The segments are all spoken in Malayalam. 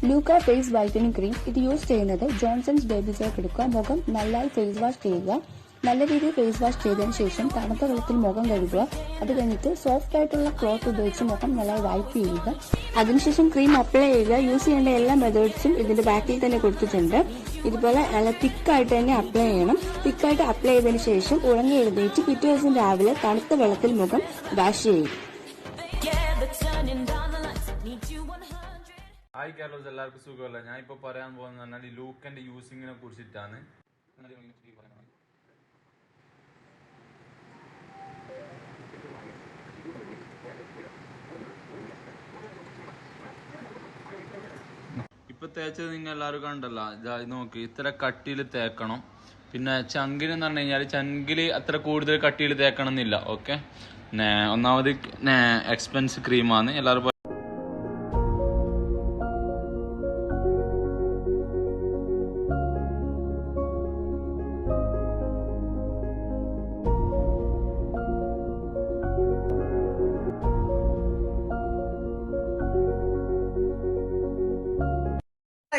ലൂക്ക ഫേസ് വൈറ്റനിങ് ക്രീം ഇത് യൂസ് ചെയ്യുന്നത് ജോൺസൺസ് ബേബി സോപ്പ് എടുക്കുക, മുഖം നന്നായി ഫേസ് വാഷ് ചെയ്യുക. നല്ല രീതിയിൽ ഫേസ് വാഷ് ചെയ്തതിനു ശേഷം തണുത്ത വെള്ളത്തിൽ മുഖം കഴുകുക. അത് കഴിഞ്ഞിട്ട് സോഫ്റ്റ് ആയിട്ടുള്ള ക്ലോത്ത് ഉപയോഗിച്ച് മുഖം നന്നായി വൈപ്പ് ചെയ്യുക. അതിനുശേഷം ക്രീം അപ്ലൈ ചെയ്യുക. യൂസ് ചെയ്യേണ്ട എല്ലാ മെത്തേഡ്സും ഇതിന്റെ ബാക്കിൽ തന്നെ കൊടുത്തിട്ടുണ്ട്. ഇതുപോലെ നല്ല തിക്കായിട്ട് തന്നെ അപ്ലൈ ചെയ്യണം. തിക്കായിട്ട് അപ്ലൈ ചെയ്തതിനു ശേഷം ഉറങ്ങി എഴുന്നേറ്റ് പിറ്റേ ദിവസം രാവിലെ തണുത്ത വെള്ളത്തിൽ മുഖം വാഷ് ചെയ്യും. ഹായ് കേരള, എല്ലാവർക്കും സുഖമല്ല. ഞാൻ ഇപ്പോൾ പറയാൻ പോകുന്നത് പറഞ്ഞാൽ ഈ ലൂക്കന്റെ യൂസിങ്ങിനെ കുറിച്ചിട്ടാണ്. ഇപ്പൊ തേച്ചത് നിങ്ങൾ എല്ലാവരും കണ്ടല്ലോ. നോക്കി ഇത്ര കട്ടിയിൽ തേക്കണം. പിന്നെ ചങ്കിന് എന്ന് പറഞ്ഞു കഴിഞ്ഞാൽ ചങ്കില് അത്ര കൂടുതൽ കട്ടിയിൽ തേക്കണം എന്നില്ല. ഓക്കെ, ഒന്നാമത് എക്സ്പെൻസ് ക്രീമാണ്. എല്ലാവരും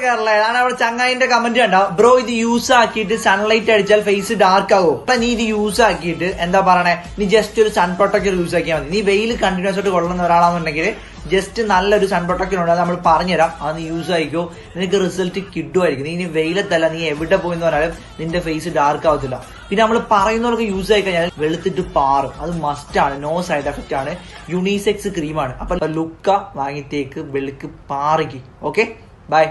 കേരള അവിടെ ചങ്ങായിന്റെ കമന്റ് ഉണ്ടാവും, ബ്രോ ഇത് യൂസ് ആക്കിയിട്ട് സൺലൈറ്റ് അടിച്ചാൽ ഫേസ് ഡാർക്ക് ആകും. അപ്പൊ നീ ഇത് യൂസ് ആക്കിയിട്ട് എന്താ പറയണേ, നീ ജസ്റ്റ് ഒരു സൺ പ്രൊട്ടക്ടർ യൂസ് ആക്കിയാൽ മതി. നീ വെയിൽ കണ്ടിന്യൂസ് ആയിട്ട് കൊള്ളുന്ന ഒരാളാണെന്നുണ്ടെങ്കിൽ ജസ്റ്റ് നല്ലൊരു സൺ പ്രൊട്ടക്ടർ ഉണ്ട്, അത് നമ്മൾ പറഞ്ഞുതരാം. അത് നീ യൂസ് ആയിക്കോ, നിനക്ക് റിസൾട്ട് കിട്ടുമായിരിക്കും. നീ ഇനി വെയിലത്തല്ല, നീ എവിടെ പോയെന്ന് പറഞ്ഞാലും നിന്റെ ഫേസ് ഡാർക്ക് ആവത്തില്ല. പിന്നെ നമ്മൾ പറയുന്നവർക്ക് യൂസ് ആയി കഴിഞ്ഞാൽ വെളുത്തിട്ട് പാറും. അത് മസ്റ്റ് ആണ്, നോ സൈഡ് എഫക്റ്റ് ആണ്, യൂണിസെക്സ് ക്രീമാണ്. അപ്പൊ ലുക്ക വാങ്ങിത്തേക്ക് വെളുക്ക് പാറിക്ക്. Okay, by.